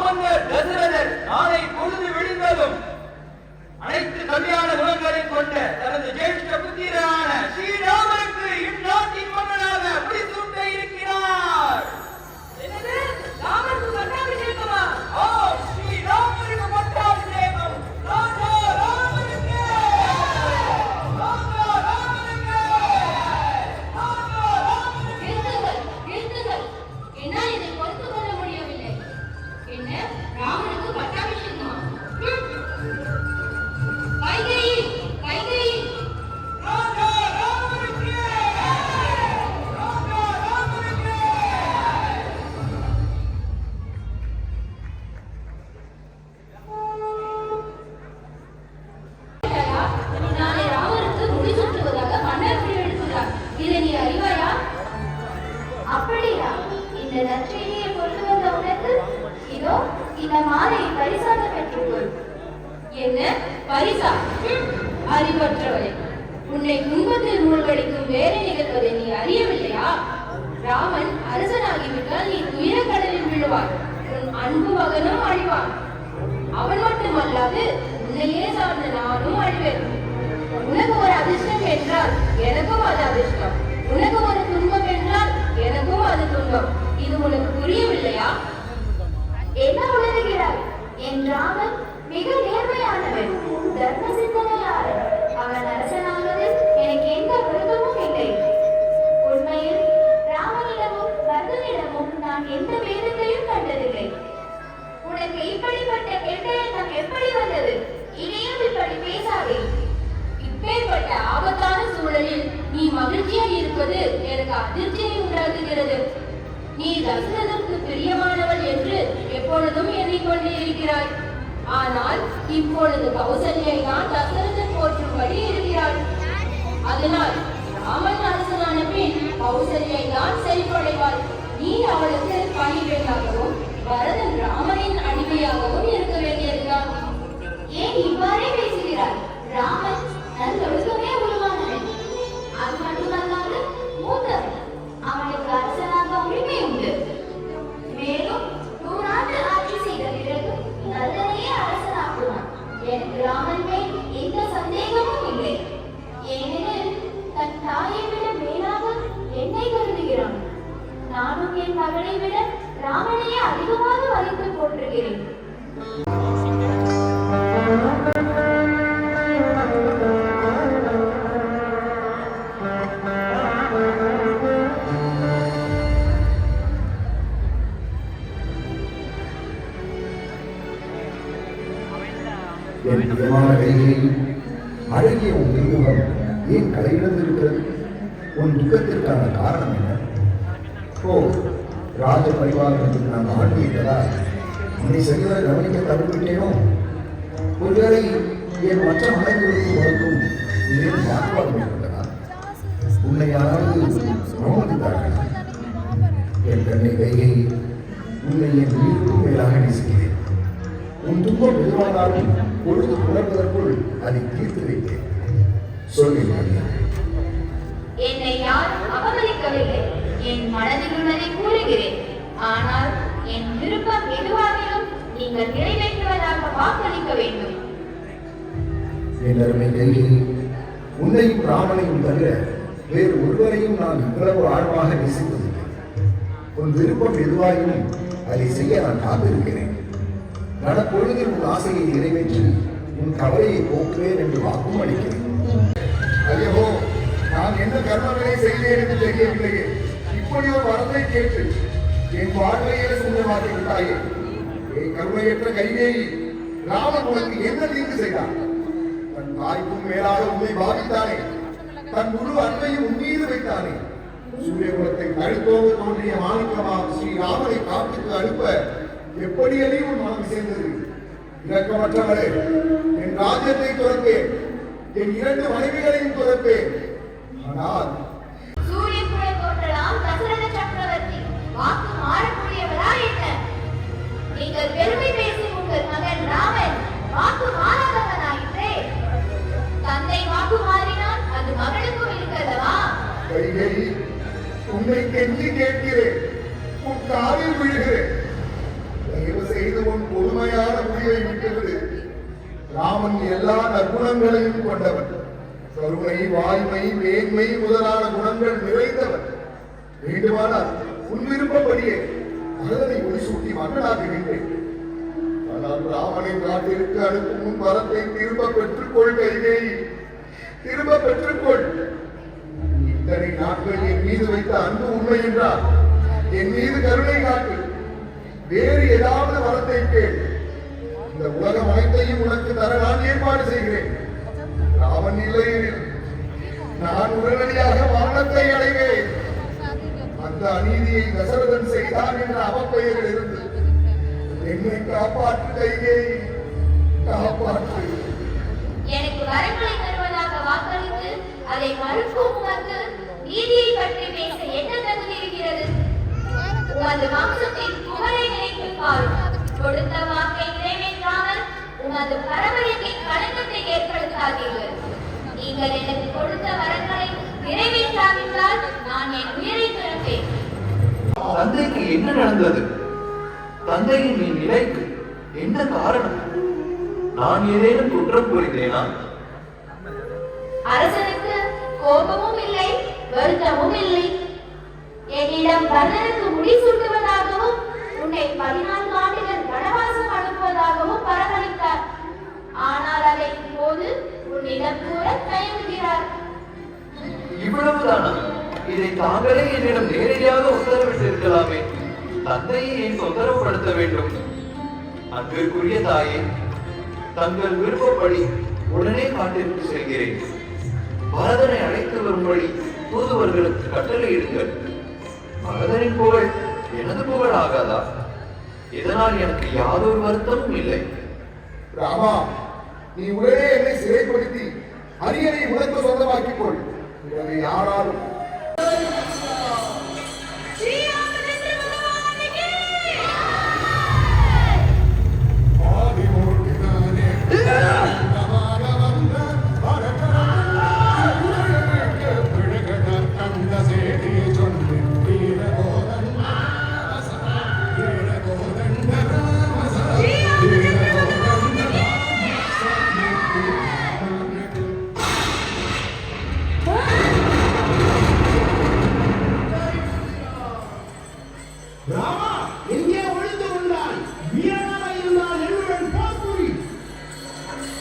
மாமன்னர் தசரதர் நாளை பொழுது விழுந்ததும் அனைத்து கல்யாண குணங்களையும் கொண்ட தனது ஜேஷ்ட புத்திரனான ஸ்ரீராமனுக்கு இந்நாட்டின் மன்னனாக முடிசூட்ட இருக்கிறார். ராமனுக்கு பட்டாபிஷேகமா? ஸ்ரீராமனுக்கு பட்டாபிஷேகம். ராஜா ராமனுக்கு, ராஜா ராமனுக்கு, ராஜா ராமனுக்கு. நிறுத்துங்கள். என்னால் இதை பொறுத்துக் கொள்ள முடியவில்லை. என்ன, ராமனுக்கு பட்டாபிஷேகமா? கைகேயி, ராஜா ராமனுக்கு, ராஜா ராமனுக்கு. நாளை ராமனுக்கு முடிசூட்டுவதாக மன்னர் முடிவெடுத்துள்ளார். இதை நீ அறிவாயா? அப்படியா? இந்த நற்செய்தியை கொண்டு வந்த உனக்கு இதோ இந்த மாலையை பரிசாக பெற்றுக்கொள். என்ன பரிசா? அறிவற்றவளே, உன்னை துன்பத்தில் மூழ்கடிக்கும் வேலை நிகழ்வதை நீ அறியவில்லையா? ராமன் அரசனாகிவிட்டால் நீ துயரக்கடலில் விழுவாய், உன் அன்பு மகனும் அழிவான். அவன் மட்டுமல்லாது உன்னையே சார்ந்த நானும் அழிவேன். உனக்கு ஒரு அதிர்ஷ்டம் என்றால் எனக்கும் அது அதிர்ஷ்டம், உனக்கு ஒரு துன்பம் என்றால் எனக்கும் அது துன்பம். இது உனக்கு புரியவில்லையா? என்ன உணர்கிறாய்? என் ராமன் மிக நேர்மையானவன், தர்ம சிந்தனையாளன். அவன் அரசனானதில் எனக்கு எந்த விருப்பமும் இல்லை. உண்மையில் ராமனிடமும் பரதனிடமும் நான் எந்த வேதத்தையும் கண்டதில்லை. உனக்கு இப்படிப்பட்ட கெட்ட எண்ணம் எப்படி வந்தது? இனியும் இப்படி பேசாதே. இப்பேற்பட்ட ஆபத்தான சூழலில் நீ மகிழ்ச்சியாக இருப்பது எனக்கு அதிர்ச்சியை உண்டாக்குகிறது. நீ தசரதற்கு பிரியமானவள் என்று எப்பொழுதும் எண்ணிக்கொண்டே இருக்கிறாய். ஆனால் இப்பொழுது கௌசல்யை தான் தசரதன் போற்றும்படி இருக்கிறாள். அதனால் ராமன் அரசனான பின் கௌசல்யை தான் செழிப்படைவாள். நீ அவளுக்கு பணிவெண்ணாகவும் பரதன் ராமனின் அடிமையாகவும் இருக்க வேண்டியதுதான். ஏன் இவ்வாறே பேசுகிறார்? ராமன் நல்லொழுக்கமே உருவானவன். அது மட்டுமல்லாது மூத்தவன். அவனுக்கு அரசனாக உரிமை உண்டு. மேலும் 100 ஆண்டு ஆட்சி செய்த பிறகு நல்லதையே அரசனாக்குவான். எனக்கு ராமன் மேல் எந்த சந்தேகமும் இல்லை. ஏனெனில் தன் தாயை விட மேலாக என்னை கருதுகிறான். நானும் என் மகளை விட ராமனையே அதிகமாக வலித்து போற்றுகிறேன். என் பிரியமான கைகேயி, அழகிய உன் திருமுகம் ஏன் கலையிழந்திருக்கிறது? உன் துக்கத்திற்கான காரணம் என்ன? ராஜ பரிவாரத்தில் நான் ஆண்டிவிட்டதா? உன்னை சரியாக கவனிக்க தவறிவிட்டேனோ? ஒருவேளை என் மற்ற மனைவிகளுக்கு உனக்கும் ஏன் வாக்குவாதம் ஏற்பட்டதா? உன்னை யாராவது அவமதித்தார்களா? என் கண்ணை கைகேயி, உன்னை என் உயிருக்கும் மேலாக நேசிக்கிறேன். உன் துன்பம் எதுவானாலும் பொழுது புலர்வதற்குள் அதை தீர்த்து வைத்தேன். சொல்கிறேன். என்னை யாரும் அவமதிக்கவில்லை. என் மனதில் உள்ளதை கூறுகிறேன். ஆனால் என் விருப்பம் எதுவாகிலும் நீங்கள் நிறைவேற்றுவதாக வாக்களிக்க வேண்டும். என் அருமை கைகேயி, உன்னையும் ராமனையும் தவிர வேறு ஒருவரையும் நான் இவ்வளவு ஆழமாக நேசித்ததில்லை. உன் விருப்பம் எதுவாயினும் அதை செய்ய நான் காத்திருக்கிறேன். நடப்பொழுதில் உன் ஆசையை நிறைவேற்றி உன் கவலையை போக்குவேன் என்று வாக்கும் அளிக்கிறேன். ஐயோ, நான் என்ன கர்மங்களை செய்தேன் என்று தெரியவில்லையே. இப்படி ஒரு வரத்தை கேட்டு என் வாழ்வையே சொந்தமாக்கி விட்டாயே. என் கருணையற்ற கைகேயி, ராமன் உனக்கு என்ன தீங்கு செய்தான்? தன் தாய்க்கும் மேலாக உன்னை பாதித்தானே. தன் முழு அன்பையும் உன் மீது வைத்தானே. சூரியகுலத்தை தடுத்தோடு தோன்றிய மாணிக்கமாக ஸ்ரீராமனை காட்டுக்கு அனுப்ப எப்படி உன் மனம் சேர்ந்தது? இரக்கமற்றவளே, என் ராஜ்யத்தை துறப்பேன், என் 2 மனைவிகளையும் துறப்பேன். ஆனால் சூரியன் கூட தோற்றலாம் தசரத சக்கரவர்த்தி வாக்கு மாறக்கூடியவரா என்ன? நீங்கள் பெருமை பேசும் உங்கள் மகன் ராமன் வாக்கு மாறாதவனாயிற்றே. தந்தை வாக்கு மாறினால் அது மகனுக்கும் இருக்கிறதா? கைகேயி, உன்னை கெஞ்சி கேட்கிறேன், உன் காலில் விழுகிறேன். தயவு செய்து உன் ராமன் எல்லா நற்குணங்களையும் கொண்டவன். கருணை, வாய்மை, மேன்மை முதலான குணங்கள் நிறைந்தவன். வேண்டுமானால் உன் விருப்பப்படியே மகனை முடிசூட்டி மகனாக்குகின்றேன். ஆனால் ராமனின் நாட்டிற்கு அனுப்பும் முன் வரத்தை திரும்ப பெற்றுக்கொள் கைகேயி, திரும்ப பெற்றுக்கொள். இத்தனை நாட்கள் என் மீது வைத்த அன்பு உண்மை என்றால் என் மீது கருணை காட்டு. வேறு ஏதாவது வரத்தை கேள். இந்த உலகம் அனைத்தையும் உனக்கு தர நான் ஏற்பாடு செய்கிறேன். ராமன் இல்லையெனில் நான் உடனடியாக மரணத்தை அடைவேன். அந்த அநீதியை தசரதன் செய்தான் என்ற அவப்பெயரில் இருந்து என்னை காப்பாற்று கைகேயி, காப்பாற்று. எனக்கு வரங்களை தருவதாக வாக்களித்து அதை மறுக்கும் உமக்கு நீதியை பற்றி பேச என்ன தகுதி இருக்கிறது? உமது வம்சத்தின் புகழை நினைத்து பாரும். கொடுத்த வாக்கை நிறைவேற்றாமல் உமது பரம்பரையின் களங்கத்தை ஏற்படுத்தாதீர்கள். நீங்கள் எனக்கு கொடுத்த வரங்களை நிறைவேற்றாவிட்டால் நான் என் உயிரை துறப்பேன். தந்தைக்கு என்ன நடந்தது? தந்தையின் என் நிலைக்கு என்ன காரணம்? நான் ஏதேனும் குற்றம் புரிந்தேனா? அரசனுக்கு கோபமும் இல்லை, வருத்தமும் இல்லை. என்னிடம் கர்ணனுக்கு முடிசூட்டுவதாகவும் உன்னை 14 ஆண்டுகள் வனவாசம் அனுப்புவதாகவும் பரவலித்தார். ஆனால் அதை இப்போது உன்னிடம் கூற தயங்குகிறார். இவ்வளவுதானா? இதை தாங்களே என்னிடம் நேரடியாக உத்தரவிட்டு இருக்கலாமே. தந்தையை ஏன் தொந்தரவுப்படுத்த வேண்டும்? அன்பிற்குரிய தாயே, தங்கள் விருப்பப்படி உடனே காட்டிற்கு செல்கிறேன். பரதனை அழைத்து வரும்படி தூதுவர்களுக்கு கட்டளையிடுங்கள். பரதனின் புகழ் எனது புகழ் ஆகாதா? இதனால் எனக்கு யாதொரு வருத்தமும் இல்லை. ராமா, நீ உடனே என்னை சிறைப்படுத்தி அரியணை உனக்கு சொந்தமாக்கிக் கொள். இதை யாராலும்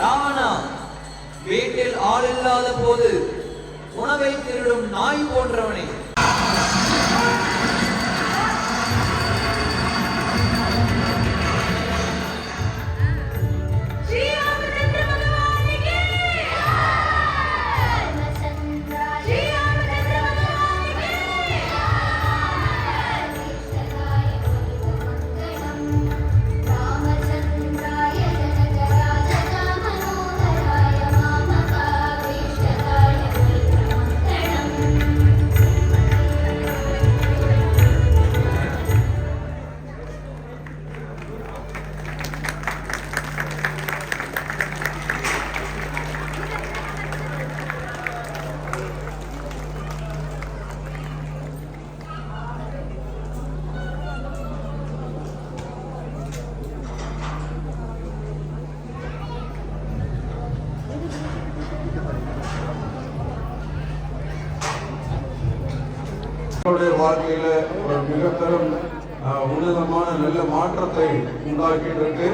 ராவணா, வீட்டில் ஆள் இல்லாத போது உணவை திருடும் நாய் போன்றவனே, வாழ்க்கையில ஒரு மிகப்பெரும் உன்னதமான நல்ல மாற்றத்தை உண்டாக்கிட்டு இருக்கு.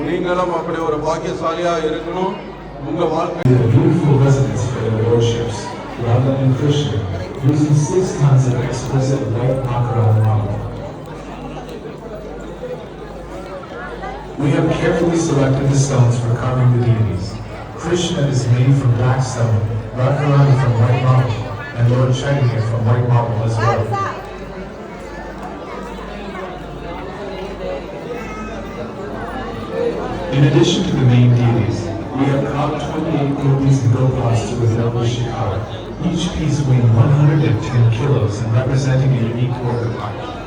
நீங்களும் அப்படி ஒரு பாக்கியசாலியா இருக்கணும். உங்க வாழ்க்கை beautiful residence for their warships, Radha and Krishna, using 6 tons of exquisite white macaron marble. We have carefully selected the stones for carving the deities. Krishna is made from black stone, Radharani from white marble, and Lord Chaitanya from white marble as well. In addition to the main deities, we have carved 28 gopis and gopas to resemble Shikara, each piece weighing 110 kilos and representing a unique work of art.